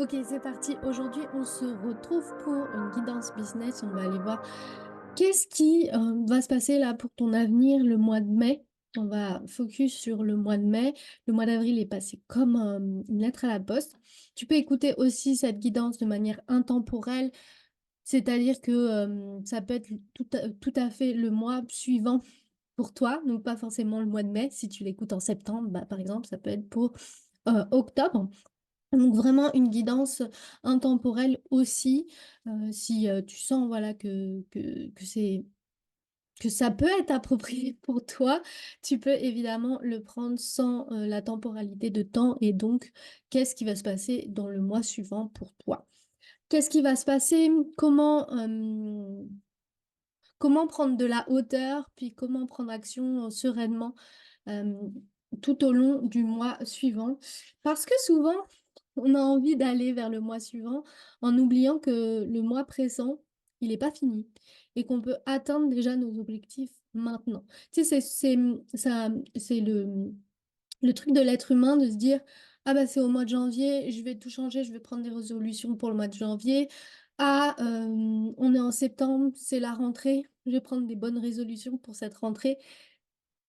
Ok, c'est parti. Aujourd'hui, on se retrouve pour une guidance business. On va aller voir qu'est-ce qui va se passer là pour ton avenir le mois de mai. On va focus sur le mois de mai. Le mois d'avril est passé comme une lettre à la poste. Tu peux écouter aussi cette guidance de manière intemporelle, c'est-à-dire que ça peut être tout à fait le mois suivant pour toi, donc pas forcément le mois de mai. Si tu l'écoutes en septembre, bah, par exemple, ça peut être pour octobre. Donc vraiment une guidance intemporelle aussi, si tu sens voilà que ça peut être approprié pour toi, tu peux évidemment le prendre sans la temporalité de temps et donc qu'est-ce qui va se passer dans le mois suivant pour toi? Qu'est-ce qui va se passer? Comment prendre de la hauteur, puis comment prendre action sereinement euh, tout au long du mois suivant. Parce que souvent, on a envie d'aller vers le mois suivant en oubliant que le mois présent, il n'est pas fini et qu'on peut atteindre déjà nos objectifs maintenant. Tu sais, c'est le truc de l'être humain de se dire, ah bah c'est au mois de janvier, je vais tout changer, je vais prendre des résolutions pour le mois de janvier. Ah, on est en septembre, c'est la rentrée, je vais prendre des bonnes résolutions pour cette rentrée.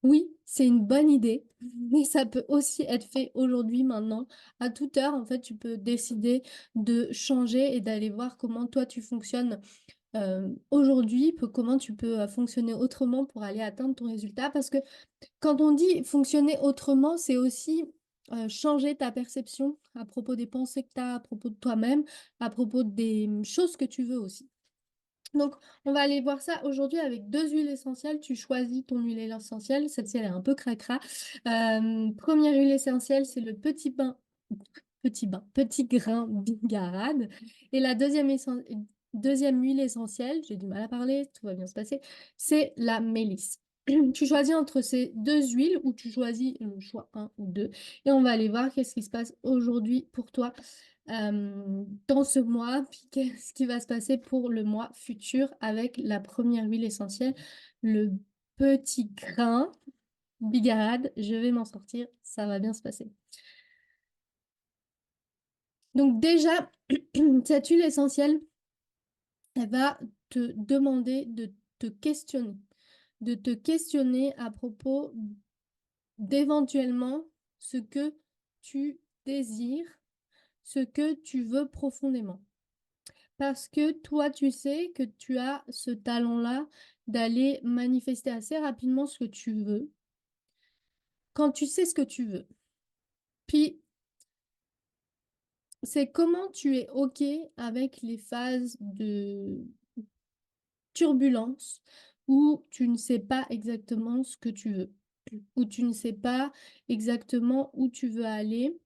Oui, c'est une bonne idée, mais ça peut aussi être fait aujourd'hui, maintenant. À toute heure, en fait, tu peux décider de changer et d'aller voir comment toi tu fonctionnes aujourd'hui, comment tu peux fonctionner autrement pour aller atteindre ton résultat. Parce que quand on dit fonctionner autrement, c'est aussi changer ta perception à propos des pensées que tu as, à propos de toi-même, à propos des choses que tu veux aussi. Donc, on va aller voir ça aujourd'hui avec deux huiles essentielles. Tu choisis ton huile essentielle. Celle-ci, elle est un peu cracra. Première huile essentielle, c'est le petit grain bigarade. Et la deuxième huile essentielle, j'ai du mal à parler, tout va bien se passer, c'est la mélisse. Tu choisis entre ces deux huiles ou tu choisis le choix un ou deux. Et on va aller voir qu'est-ce qui se passe aujourd'hui pour toi dans ce mois, puis qu'est-ce qui va se passer pour le mois futur avec la première huile essentielle, le petit grain bigarade. Je vais m'en sortir, ça va bien se passer. Donc déjà, cette huile essentielle, elle va te demander de te questionner à propos d'éventuellement ce que tu désires, ce que tu veux profondément. Parce que toi, tu sais que tu as ce talent-là d'aller manifester assez rapidement ce que tu veux quand tu sais ce que tu veux. Puis, c'est comment tu es OK avec les phases de turbulence où tu ne sais pas exactement ce que tu veux, où tu ne sais pas exactement où tu veux aller,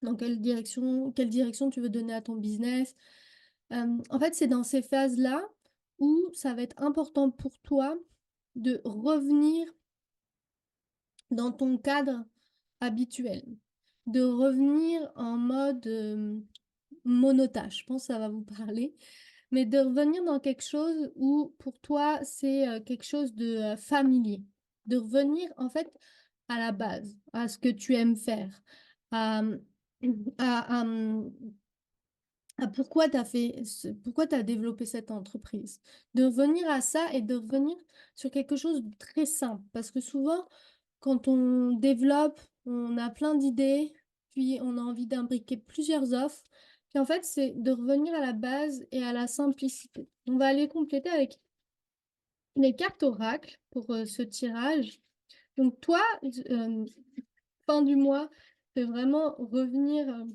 dans quelle direction tu veux donner à ton business. En fait, c'est dans ces phases-là où ça va être important pour toi de revenir dans ton cadre habituel, de revenir en mode monotache. Je pense que ça va vous parler, mais de revenir dans quelque chose où pour toi c'est quelque chose de familier, de revenir en fait à la base, à ce que tu aimes faire, à, à, pourquoi tu as pourquoi tu développé cette entreprise. De revenir à ça et de revenir sur quelque chose de très simple. Parce que souvent, quand on développe, on a plein d'idées, puis on a envie d'imbriquer plusieurs offres. Puis en fait, c'est de revenir à la base et à la simplicité. On va aller compléter avec les cartes oracles pour ce tirage. Donc toi, euh, fin du mois, c'est vraiment revenir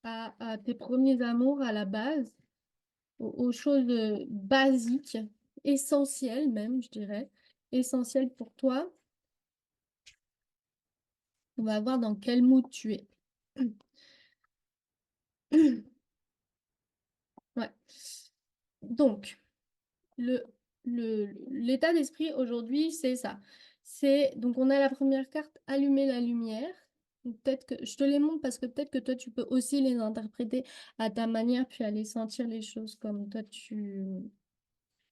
à tes premiers amours à la base aux choses basiques, essentielles même, je dirais, essentielles pour toi. On va voir dans quel mood tu es. Ouais. Donc, le, l'état d'esprit aujourd'hui, c'est ça. C'est donc on a la première carte, allumer la lumière. Donc, peut-être que je te les montre parce que peut-être que toi tu peux aussi les interpréter à ta manière puis aller sentir les choses comme toi tu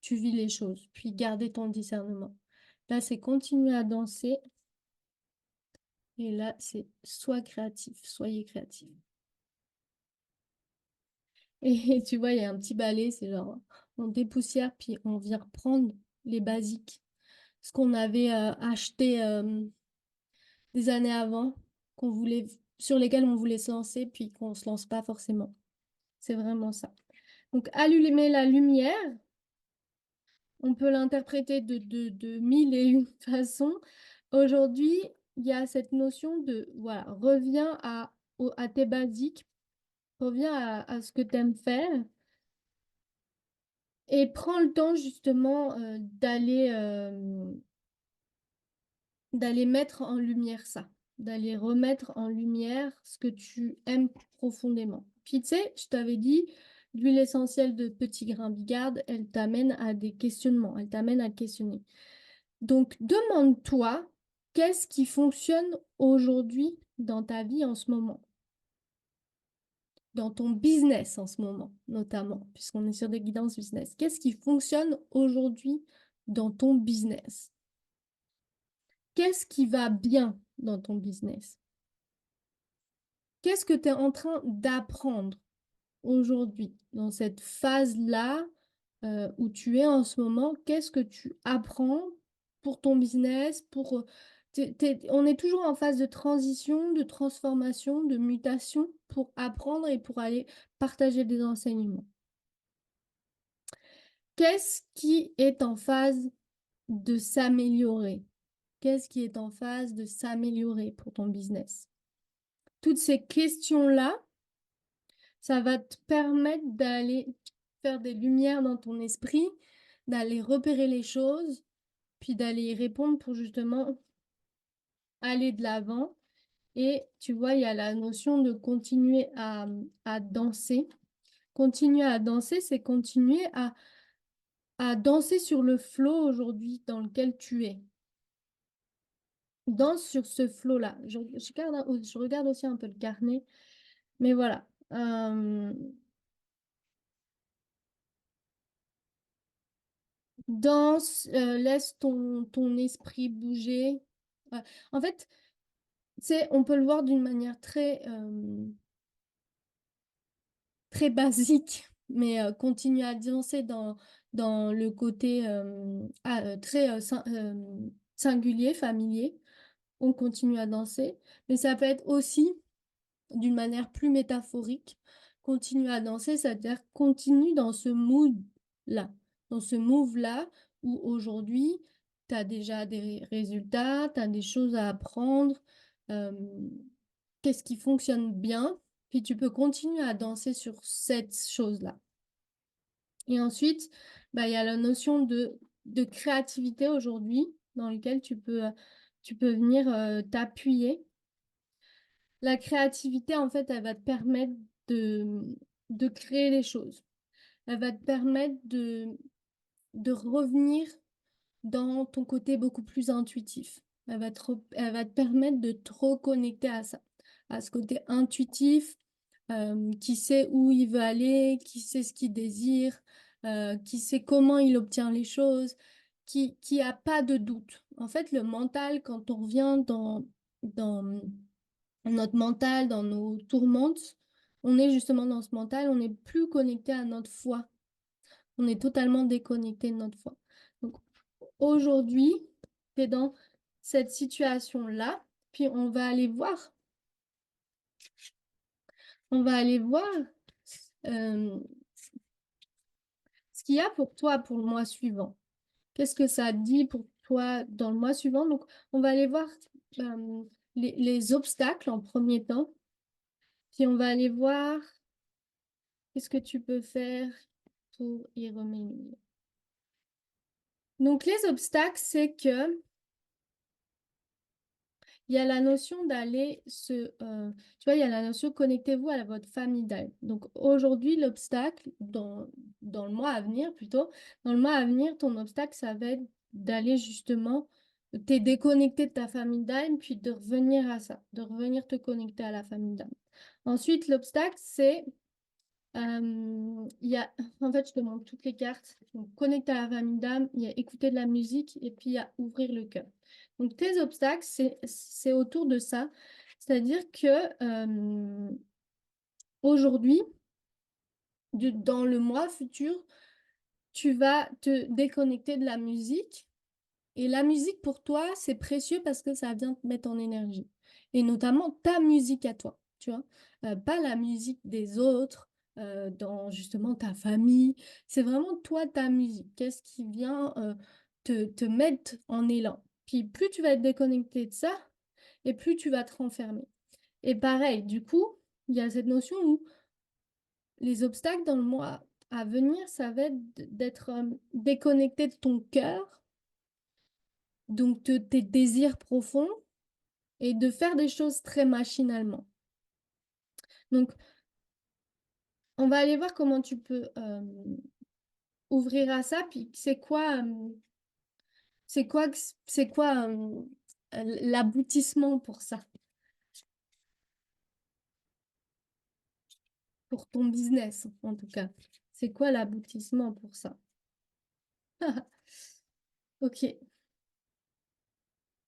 vis les choses, puis garder ton discernement. Là, c'est continuer à danser. Et là, c'est sois créatif, soyez créatif. Et tu vois, il y a un petit balai, c'est genre, on dépoussière, puis on vient reprendre les basiques. Ce qu'on avait acheté des années avant, sur lesquels on voulait se lancer, puis qu'on ne se lance pas forcément. C'est vraiment ça. Donc, allumer la lumière, on peut l'interpréter de mille et une façons. Aujourd'hui, il y a cette notion de, voilà, reviens à tes basiques, reviens à ce que tu aimes faire et prends le temps justement d'aller mettre en lumière ça, d'aller remettre en lumière ce que tu aimes profondément. Puis tu sais, je t'avais dit, l'huile essentielle de petit grain bigarde, elle t'amène à des questionnements, elle t'amène à te questionner. Donc, demande-toi, qu'est-ce qui fonctionne aujourd'hui dans ta vie en ce moment, dans ton business en ce moment, notamment, puisqu'on est sur des guidances business. Qu'est-ce qui fonctionne aujourd'hui dans ton business? Qu'est-ce qui va bien dans ton business? Qu'est-ce que tu es en train d'apprendre aujourd'hui, dans cette phase-là où tu es en ce moment? Qu'est-ce que tu apprends pour ton business, on est toujours en phase de transition, de transformation, de mutation pour apprendre et pour aller partager des enseignements. Qu'est-ce qui est en phase de s'améliorer? Qu'est-ce qui est en phase de s'améliorer pour ton business? Toutes ces questions-là, ça va te permettre d'aller faire des lumières dans ton esprit, d'aller repérer les choses, puis d'aller y répondre pour justement aller de l'avant. Et tu vois, il y a la notion de continuer à danser. Continuer à danser, c'est continuer à danser sur le flow aujourd'hui dans lequel tu es. Danse sur ce flow-là. Je regarde aussi un peu le carnet, mais voilà. Danse, laisse ton esprit bouger. Ouais. En fait, on peut le voir d'une manière très basique, mais continue à danser dans le côté très singulier, familier. On continue à danser, mais ça peut être aussi d'une manière plus métaphorique. Continue à danser, c'est-à-dire continue dans ce mood-là, dans ce move-là où aujourd'hui, tu as déjà des résultats, tu as des choses à apprendre, euh, qu'est-ce qui fonctionne bien, puis tu peux continuer à danser sur cette chose-là. Et ensuite, bah, il y a la notion de créativité aujourd'hui dans lequel tu peux venir t'appuyer. La créativité, en fait, elle va te permettre de créer les choses. Elle va te permettre de revenir dans ton côté beaucoup plus intuitif. Elle va te permettre de te reconnecter à ça, à ce côté intuitif, qui sait où il veut aller, qui sait ce qu'il désire, qui sait comment il obtient les choses, qui a pas de doute. En fait, le mental, quand on revient dans notre mental, dans nos tourmentes, on est justement dans ce mental, on n'est plus connecté à notre foi. On est totalement déconnecté de notre foi. Donc aujourd'hui, tu es dans cette situation-là, puis on va aller voir euh, ce qu'il y a pour toi pour le mois suivant. Qu'est-ce que ça dit pour toi dans le mois suivant? Donc, on va aller voir euh, les obstacles en premier temps, puis on va aller voir qu'est-ce que tu peux faire pour y remédier. Donc, les obstacles, c'est que il y a la notion tu vois, il y a la notion connectez-vous à votre famille d'âme. Donc, aujourd'hui, l'obstacle, dans le mois à venir plutôt, dans le mois à venir, ton obstacle, ça va être d'aller justement t'es déconnecté de ta famille d'âme, puis de revenir à ça, de revenir te connecter à la famille d'âme. Ensuite, l'obstacle, c'est en fait, je te montre toutes les cartes. Donc, connecter à la famille d'âme, il y a écouter de la musique et puis il y a ouvrir le cœur. Donc, tes obstacles, c'est autour de ça. C'est-à-dire que aujourd'hui, dans le mois futur, tu vas te déconnecter de la musique. Et la musique, pour toi, c'est précieux parce que ça vient te mettre en énergie. Et notamment ta musique à toi, tu vois. Pas la musique des autres, dans justement ta famille. C'est vraiment toi, ta musique. Qu'est-ce qui vient te mettre en élan. Puis plus tu vas être déconnecté de ça, et plus tu vas te renfermer. Et pareil, du coup, il y a cette notion où les obstacles dans le mois à venir, ça va être d'être déconnecté de ton cœur, donc de tes désirs profonds, et de faire des choses très machinalement. Donc, on va aller voir comment tu peux ouvrir à ça, puis c'est quoi, c'est quoi l'aboutissement pour ça, pour ton business en tout cas. C'est quoi l'aboutissement pour ça? Ok.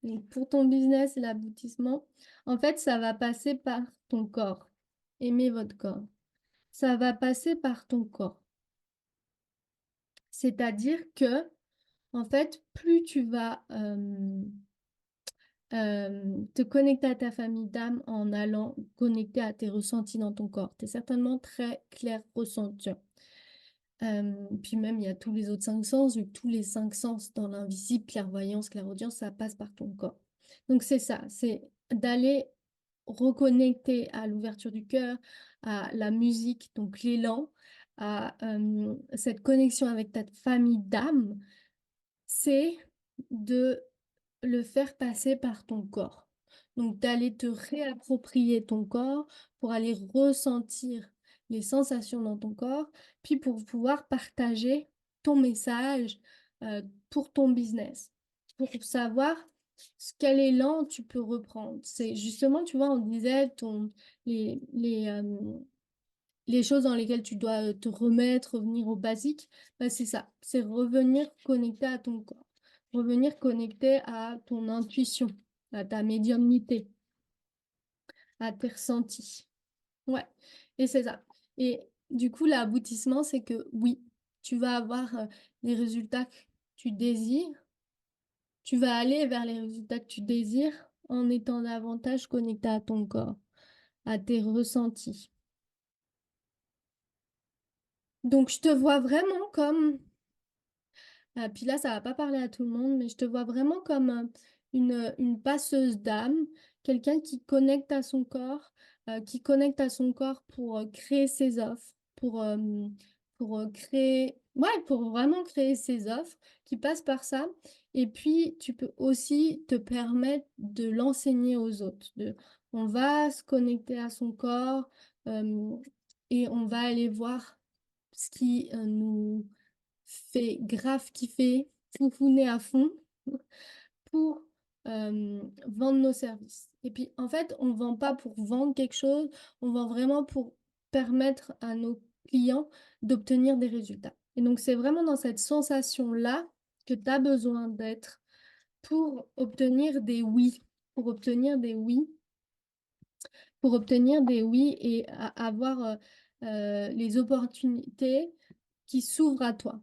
Donc, pour ton business, l'aboutissement, en fait, ça va passer par ton corps. Aimez votre corps. Ça va passer par ton corps. C'est-à-dire que, en fait, plus tu vas te connecter à ta famille d'âme en allant connecter à tes ressentis dans ton corps. Tu es certainement très clair ressentant. Puis même, il y a tous les autres cinq sens, vu que tous les cinq sens dans l'invisible, clairvoyance, clairaudience, ça passe par ton corps. Donc c'est ça, c'est d'aller reconnecter à l'ouverture du cœur, à la musique, donc l'élan, à cette connexion avec ta famille d'âme, c'est de le faire passer par ton corps. Donc, d'aller te réapproprier ton corps pour aller ressentir les sensations dans ton corps, puis pour pouvoir partager ton message pour ton business, pour savoir quel élan tu peux reprendre. C'est justement, tu vois, on disait les choses dans lesquelles tu dois te remettre, revenir au basique, bah, c'est ça, c'est revenir connecté à ton corps, revenir connecté à ton intuition, à ta médiumnité, à tes ressentis. Ouais, et c'est ça. Et du coup, l'aboutissement, c'est que oui, tu vas avoir les résultats que tu désires, tu vas aller vers les résultats que tu désires en étant davantage connecté à ton corps, à tes ressentis. Donc, je te vois vraiment comme puis là, ça va pas parler à tout le monde, mais je te vois vraiment comme une passeuse d'âme, quelqu'un qui connecte à son corps pour créer ses offres, pour créer, ouais, pour vraiment créer ses offres, qui passe par ça. Et puis, tu peux aussi te permettre de l'enseigner aux autres. On va se connecter à son corps euh, et on va aller voir ce qui nous fait grave kiffer, foufouner à fond pour vendre nos services. Et puis, en fait, on ne vend pas pour vendre quelque chose, on vend vraiment pour permettre à nos clients d'obtenir des résultats. Et donc, c'est vraiment dans cette sensation-là que tu as besoin d'être pour obtenir des oui, pour obtenir des oui, pour obtenir des oui et avoir les opportunités qui s'ouvrent à toi.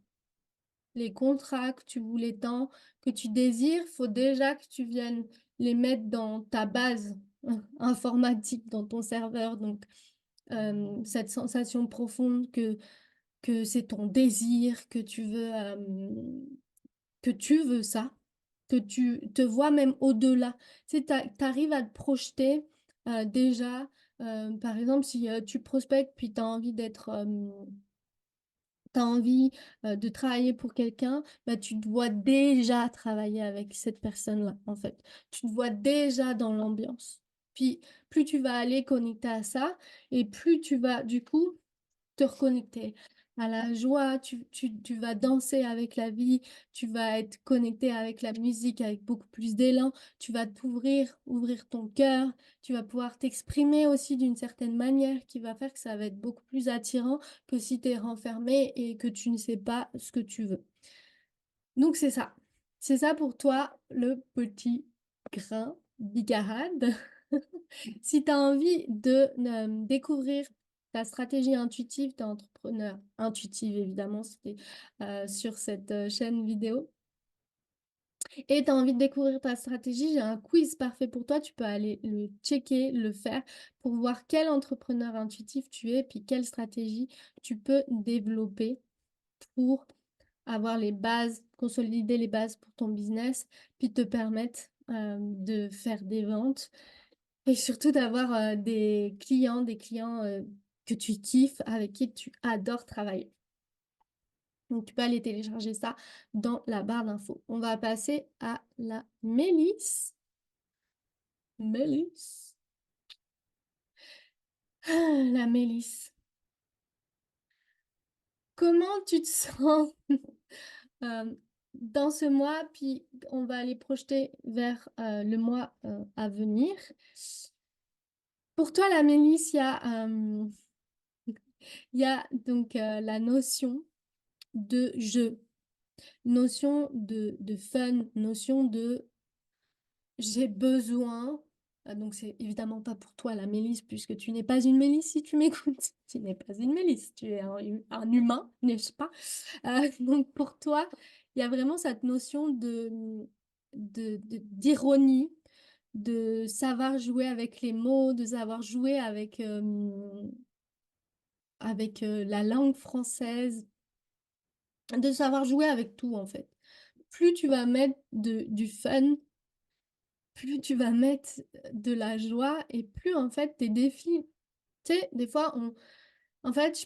Les contrats que tu voulais tant, que tu désires, faut déjà que tu viennes les mettre dans ta base informatique, dans ton serveur. Donc, cette sensation profonde que c'est ton désir, que tu veux ça, que tu te vois même au-delà. Tu sais, t'arrives à te projeter déjà. Par exemple, si tu prospectes puis tu as envie tu as envie de travailler pour quelqu'un, bah, tu dois déjà travailler avec cette personne-là, en fait. Tu te vois déjà dans l'ambiance. Puis, plus tu vas aller connecter à ça, et plus tu vas, du coup, te reconnecter à la joie, tu vas danser avec la vie, tu vas être connecté avec la musique avec beaucoup plus d'élan, tu vas t'ouvrir, ouvrir ton cœur, tu vas pouvoir t'exprimer aussi d'une certaine manière qui va faire que ça va être beaucoup plus attirant que si tu es renfermé et que tu ne sais pas ce que tu veux. Donc c'est ça. C'est ça pour toi le petit grain bigarade. Si tu as envie de découvrir ta stratégie intuitive, tu es entrepreneur intuitive, évidemment, c'était sur cette chaîne vidéo. Et tu as envie de découvrir ta stratégie, j'ai un quiz parfait pour toi. Tu peux aller le checker, le faire pour voir quel entrepreneur intuitif tu es, puis quelle stratégie tu peux développer pour avoir les bases, consolider les bases pour ton business, puis te permettre de faire des ventes et surtout d'avoir des clients que tu kiffes, avec qui tu adores travailler. Donc, tu peux aller télécharger ça dans la barre d'infos. On va passer à la Mélisse. Mélisse. Ah, la Mélisse. Comment tu te sens euh, dans ce mois? Puis on va aller projeter vers le mois à venir. Pour toi, la Mélisse, il y a donc la notion de jeu, notion de fun, notion de j'ai besoin. Donc, c'est évidemment pas pour toi la Mélisse, puisque tu n'es pas une Mélisse si tu m'écoutes. Tu n'es pas une Mélisse, tu es un humain, n'est-ce pas? Donc, pour toi, il y a vraiment cette notion d'ironie, de savoir jouer avec les mots, de savoir jouer avec la langue française, de savoir jouer avec tout, en fait. Plus tu vas mettre du fun, plus tu vas mettre de la joie et plus en fait tes défis, tu sais, des fois en fait,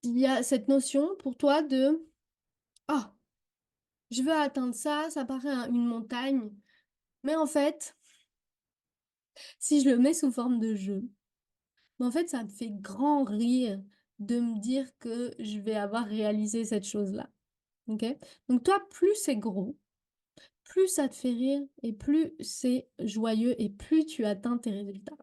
il y a cette notion pour toi de ah, je veux atteindre ça, ça paraît une montagne, mais en fait, si je le mets sous forme de jeu, mais en fait, ça me fait grand rire de me dire que je vais avoir réalisé cette chose-là. OK? Donc toi, plus c'est gros, plus ça te fait rire et plus c'est joyeux et plus tu atteins tes résultats.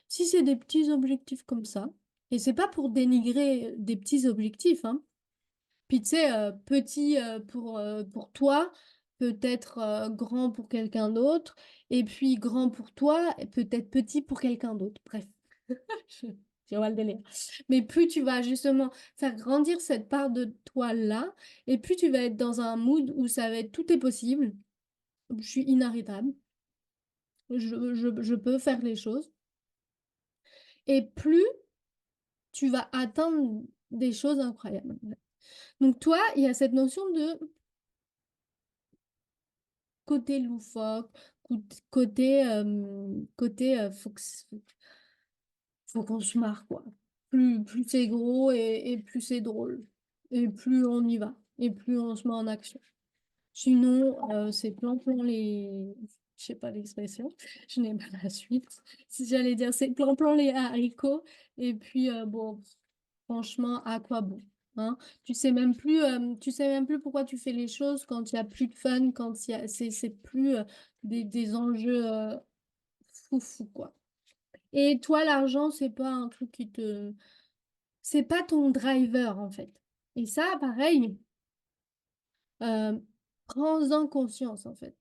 Si c'est des petits objectifs comme ça, et c'est pas pour dénigrer des petits objectifs, hein. Puis tu sais, petit pour toi, peut-être grand pour quelqu'un d'autre, et puis grand pour toi, et peut-être petit pour quelqu'un d'autre. Bref, je, je vois le délire. Mais plus tu vas justement faire grandir cette part de toi-là, et plus tu vas être dans un mood où ça va être tout est possible, je suis inarrêtable, je peux faire les choses, et plus tu vas atteindre des choses incroyables. Donc toi, il y a cette notion de côté loufoque, côté faut qu'on se marre, quoi. Plus c'est gros et plus c'est drôle. Et plus on y va. Et plus on se met en action. Sinon, c'est plan-plan les... Je sais pas l'expression. Je n'ai pas la suite. Si j'allais dire, c'est plan-plan les haricots. Et puis, bon, franchement, à quoi bon? Hein? Tu sais même plus pourquoi tu fais les choses quand il y a plus de fun, quand c'est plus des enjeux fou, quoi. Et toi, l'argent, c'est pas un truc c'est pas ton driver, en fait. Et ça, pareil, euh, prends-en conscience, en fait.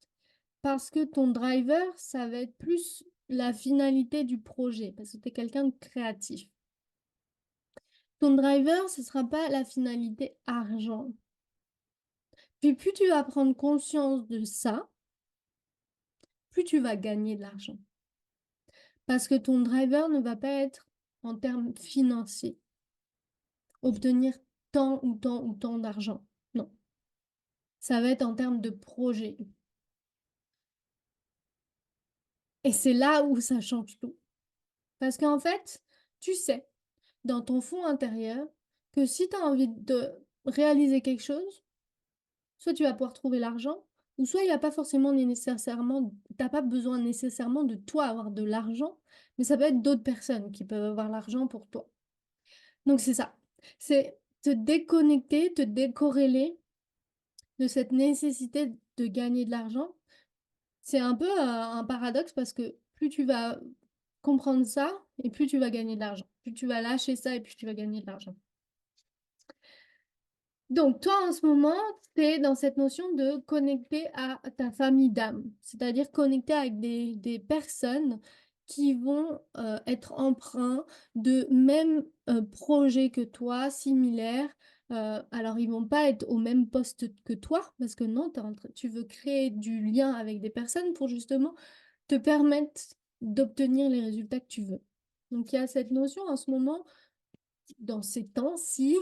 Parce que ton driver, ça va être plus la finalité du projet, parce que tu es quelqu'un de créatif. Ton driver, ce sera pas la finalité argent. Puis plus tu vas prendre conscience de ça, plus tu vas gagner de l'argent. Parce que ton driver ne va pas être en termes financiers, obtenir tant ou tant ou tant d'argent. Non, ça va être en termes de projet. Et c'est là où ça change tout. Parce qu'en fait, tu sais, dans ton fond intérieur, que si tu as envie de réaliser quelque chose, soit tu vas pouvoir trouver l'argent, ou soit il n'y a pas forcément nécessairement, t'as pas besoin nécessairement de toi avoir de l'argent, mais ça peut être d'autres personnes qui peuvent avoir l'argent pour toi. Donc c'est ça. C'est te déconnecter, te décorréler de cette nécessité de gagner de l'argent. C'est un peu un paradoxe parce que plus tu vas comprendre ça et plus tu vas gagner de l'argent. Plus tu vas lâcher ça et plus tu vas gagner de l'argent. Donc, toi, en ce moment, tu es dans cette notion de connecter à ta famille d'âme, c'est-à-dire connecter avec des personnes qui vont être empreints de mêmes projets que toi, similaires. Alors, ils vont pas être au même poste que toi, parce que non, tu veux créer du lien avec des personnes pour justement te permettre d'obtenir les résultats que tu veux. Donc, il y a cette notion en ce moment, dans ces temps-ci,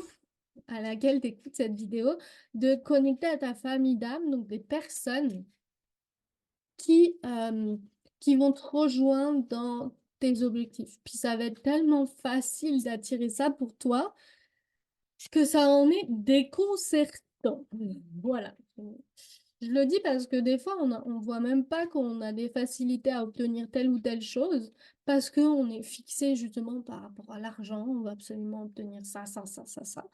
à laquelle tu écoutes cette vidéo, de connecter à ta famille d'âme, donc des personnes qui, euh, qui vont te rejoindre dans tes objectifs. Puis ça va être tellement facile d'attirer ça pour toi que ça en est déconcertant. Voilà. Je le dis parce que des fois, on voit même pas qu'on a des facilités à obtenir telle ou telle chose parce qu'on est fixé justement par rapport à l'argent. On va absolument obtenir ça, ça, ça, ça, ça.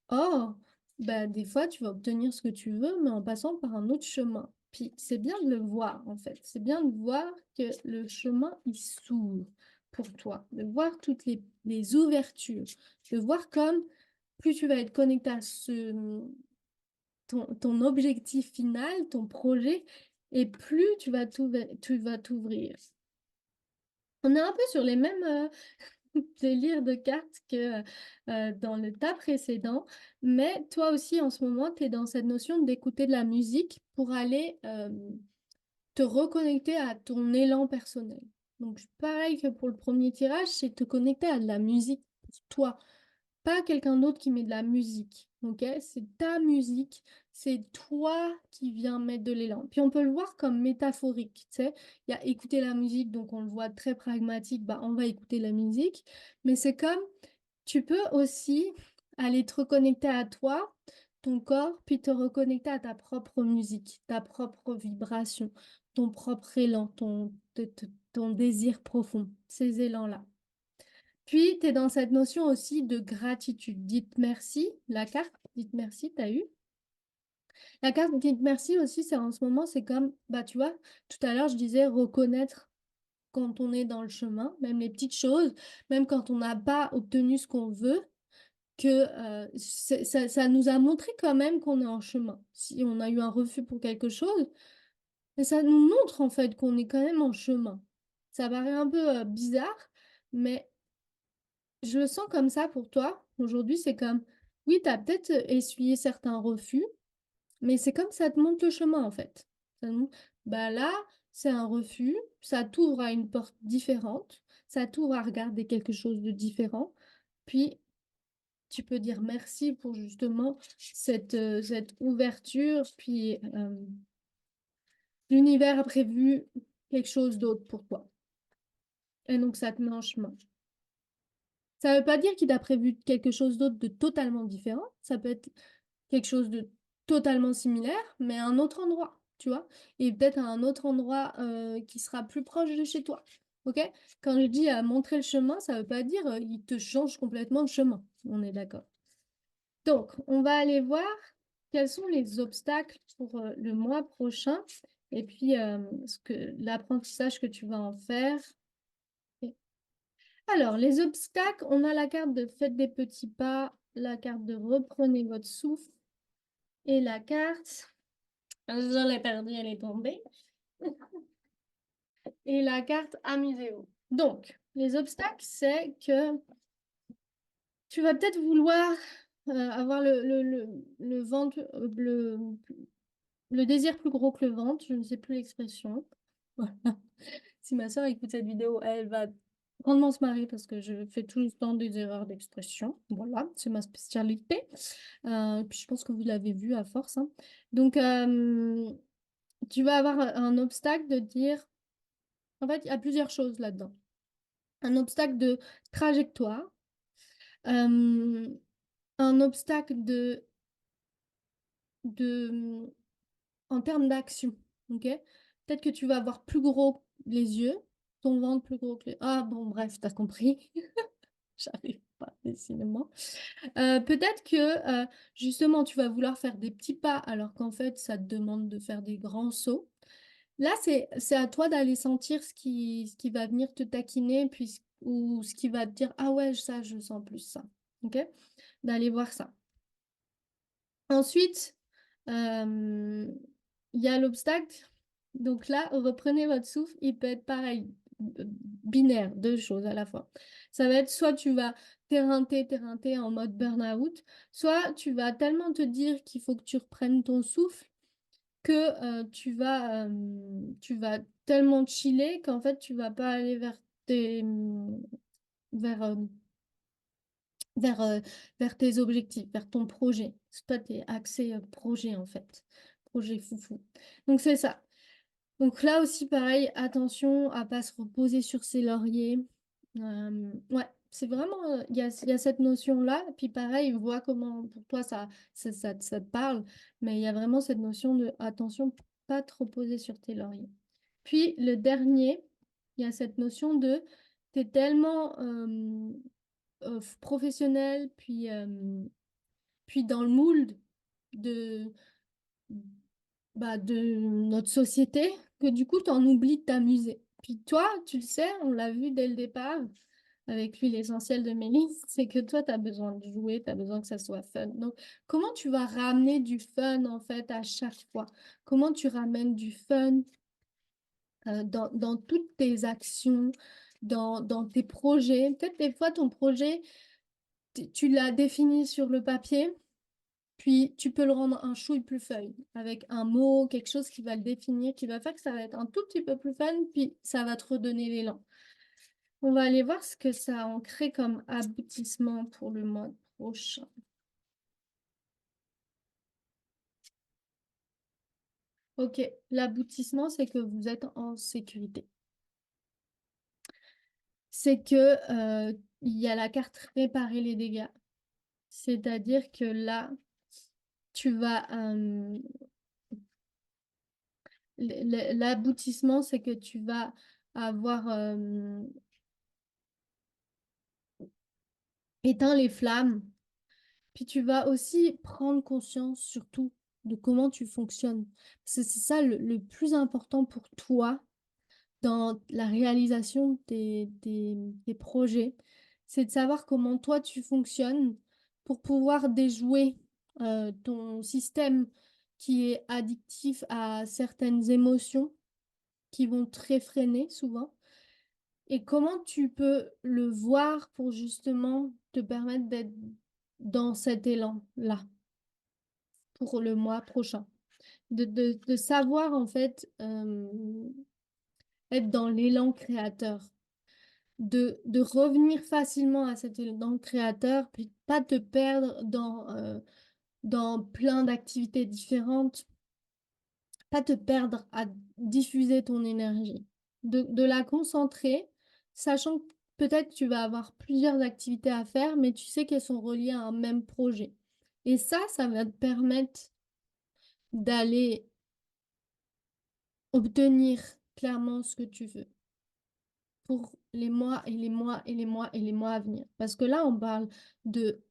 Or, bah, des fois, tu vas obtenir ce que tu veux, mais en passant par un autre chemin. Puis c'est bien de le voir, en fait. C'est bien de voir que le chemin, il s'ouvre pour toi. De voir toutes les ouvertures. De voir comme plus tu vas être connecté à ton objectif final, ton projet, et plus tu vas t'ouvrir. On est un peu sur les mêmes délires de cartes que dans le tas précédent, mais toi aussi en ce moment, tu es dans cette notion d'écouter de la musique pour aller te reconnecter à ton élan personnel. Donc pareil que pour le premier tirage, c'est te connecter à de la musique pour toi, pas quelqu'un d'autre qui met de la musique, ok? C'est ta musique, c'est toi qui viens mettre de l'élan. Puis on peut le voir comme métaphorique, tu sais. Il y a écouter la musique, donc on le voit très pragmatique, bah on va écouter la musique. Mais c'est comme, tu peux aussi aller te reconnecter à toi, ton corps, puis te reconnecter à ta propre musique, ta propre vibration, ton propre élan, ton désir profond, ces élans-là. Puis, tu es dans cette notion aussi de gratitude. Dites merci, la carte, dites merci, tu as eu. La carte dites merci aussi, c'est en ce moment, c'est comme, bah tu vois, tout à l'heure, je disais reconnaître quand on est dans le chemin, même les petites choses, même quand on n'a pas obtenu ce qu'on veut, que ça nous a montré quand même qu'on est en chemin. Si on a eu un refus pour quelque chose, mais ça nous montre en fait qu'on est quand même en chemin. Ça paraît un peu bizarre, mais je le sens comme ça pour toi. Aujourd'hui, c'est comme, oui, tu as peut-être essuyé certains refus, mais c'est comme ça te montre le chemin, en fait. Bah là, c'est un refus, ça t'ouvre à une porte différente, ça t'ouvre à regarder quelque chose de différent. Puis, tu peux dire merci pour justement cette ouverture. Puis, l'univers a prévu quelque chose d'autre pour toi. Et donc, ça te met en chemin. Ça ne veut pas dire qu'il t'a prévu quelque chose d'autre de totalement différent. Ça peut être quelque chose de totalement similaire, mais à un autre endroit, tu vois. Et peut-être à un autre endroit qui sera plus proche de chez toi. OK? Quand je dis montrer le chemin, ça ne veut pas dire il te change complètement de chemin. On est d'accord. Donc, on va aller voir quels sont les obstacles pour le mois prochain et puis l'apprentissage que tu vas en faire. Alors, les obstacles, on a la carte de faites des petits pas, la carte de reprenez votre souffle et la carte, je l'ai perdue, elle est tombée, et la carte amusez-vous. Donc, les obstacles, c'est que tu vas peut-être vouloir avoir le ventre, le désir plus gros que le ventre, je ne sais plus l'expression. Voilà. Si ma soeur écoute cette vidéo, elle va grandement se marrer parce que je fais tout le temps des erreurs d'expression. Voilà, c'est ma spécialité. Puis je pense que vous l'avez vu à force, hein. Donc, tu vas avoir un obstacle de dire... En fait, il y a plusieurs choses là-dedans. Un obstacle de trajectoire, euh, un obstacle de, en termes d'action. Ok? Peut-être que tu vas avoir plus gros les yeux, ton ventre plus gros que les... Ah bon, bref, t'as compris. J'arrive pas, décidément. Peut-être que justement, tu vas vouloir faire des petits pas alors qu'en fait, ça te demande de faire des grands sauts. Là, c'est à toi d'aller sentir ce qui va venir te taquiner ou ce qui va te dire, ah ouais, ça, je sens plus ça. OK? D'aller voir ça. Ensuite, il y a l'obstacle. Donc là, reprenez votre souffle. Il peut être pareil. binaire, deux choses à la fois. Ça va être soit tu vas t'éreinter en mode burn-out, soit tu vas tellement te dire qu'il faut que tu reprennes ton souffle que tu vas tellement chiller qu'en fait tu vas pas aller vers, euh, vers, euh, vers tes objectifs, vers ton projet. Toi, tu es axé projet en fait, projet foufou. Donc c'est ça. Donc là aussi, pareil, attention à pas se reposer sur ses lauriers. Ouais, c'est vraiment, il y a cette notion-là. Puis pareil, vois comment pour toi ça te parle, mais il y a vraiment cette notion de attention, pas te reposer sur tes lauriers. Puis le dernier, il y a cette notion de tu es tellement professionnel, puis dans le mood de de notre société que du coup, tu en oublies de t'amuser. Puis toi, tu le sais, on l'a vu dès le départ avec l'huile essentielle de Mélisse, c'est que toi, tu as besoin de jouer, tu as besoin que ça soit fun. Donc, comment tu vas ramener du fun en fait à chaque fois? Comment tu ramènes du fun dans toutes tes actions, dans tes projets? Peut-être des fois, ton projet, tu l'as défini sur le papier. Puis tu peux le rendre un chouille plus feuille avec un mot, quelque chose qui va le définir, qui va faire que ça va être un tout petit peu plus fun, puis ça va te redonner l'élan. On va aller voir ce que ça en crée comme aboutissement pour le mois prochain. Ok, l'aboutissement, c'est que vous êtes en sécurité. C'est que il y a la carte réparer les dégâts. C'est-à-dire que là, tu vas l'aboutissement, c'est que tu vas avoir éteint les flammes. Puis tu vas aussi prendre conscience surtout de comment tu fonctionnes. Parce que c'est ça le plus important pour toi dans la réalisation de tes projets. C'est de savoir comment toi tu fonctionnes pour pouvoir déjouer ton système qui est addictif à certaines émotions qui vont te réfréner souvent. Et comment tu peux le voir pour justement te permettre d'être dans cet élan-là pour le mois prochain. De savoir en fait être dans l'élan créateur. De revenir facilement à cet élan créateur, puis pas te perdre dans plein d'activités différentes, pas te perdre à diffuser ton énergie. De la concentrer, sachant que peut-être tu vas avoir plusieurs activités à faire, mais tu sais qu'elles sont reliées à un même projet. Et ça va te permettre d'aller obtenir clairement ce que tu veux pour les mois et les mois et les mois et les mois à venir. Parce que là, on parle de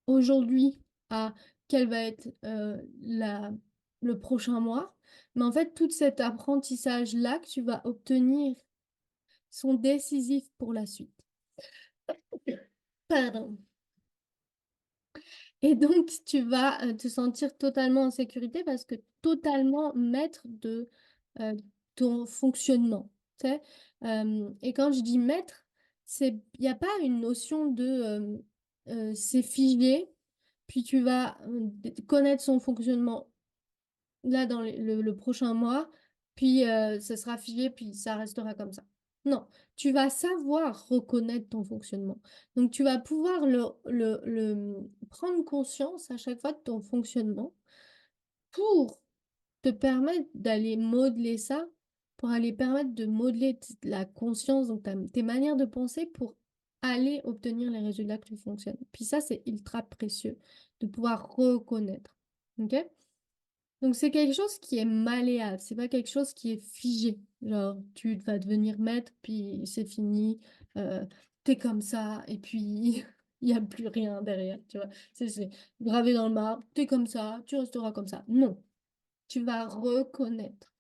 aujourd'hui à quel va être le prochain mois. Mais en fait, tout cet apprentissage-là que tu vas obtenir sont décisifs pour la suite. Pardon. Et donc, tu vas te sentir totalement en sécurité parce que totalement maître de euh, ton fonctionnement. Tu sais. Et quand je dis maître, il n'y a pas une notion de c'est figé, puis tu vas connaître son fonctionnement là dans le prochain mois, puis ça sera figé, puis ça restera comme ça. Non, tu vas savoir reconnaître ton fonctionnement. Donc, tu vas pouvoir prendre conscience à chaque fois de ton fonctionnement pour te permettre d'aller modeler ça, pour aller permettre de modeler la conscience, donc tes manières de penser pour aller obtenir les résultats que tu fonctionnes. Puis ça, c'est ultra précieux de pouvoir reconnaître. OK? Donc, c'est quelque chose qui est malléable, c'est pas quelque chose qui est figé. Genre, tu vas devenir maître, puis c'est fini, t'es comme ça, et puis il n'y a plus rien derrière, tu vois. C'est gravé dans le marbre, t'es comme ça, tu resteras comme ça. Non, tu vas reconnaître.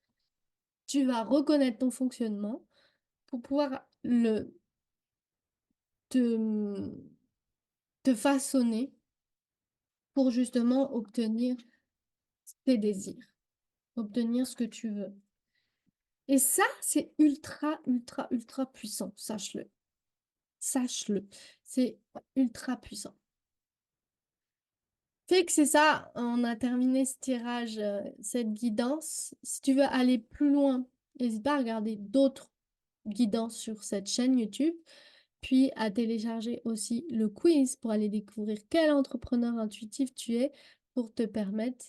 Tu vas reconnaître ton fonctionnement pour pouvoir te, te façonner pour justement obtenir tes désirs, obtenir ce que tu veux. Et ça, c'est ultra, ultra, ultra puissant, sache-le. Sache-le, c'est ultra puissant. Fait que c'est ça, on a terminé ce tirage, cette guidance. Si tu veux aller plus loin, n'hésite pas à regarder d'autres guidances sur cette chaîne YouTube, puis à télécharger aussi le quiz pour aller découvrir quel entrepreneur intuitif tu es pour te permettre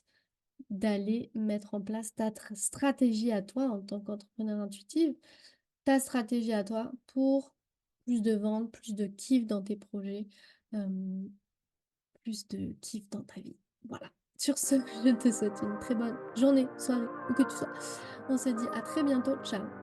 d'aller mettre en place ta stratégie à toi en tant qu'entrepreneur intuitif, ta stratégie à toi pour plus de ventes, plus de kiff dans tes projets, euh, plus de kiff dans ta vie. Voilà. Sur ce, je te souhaite une très bonne journée, soirée, où que tu sois. On se dit à très bientôt. Ciao.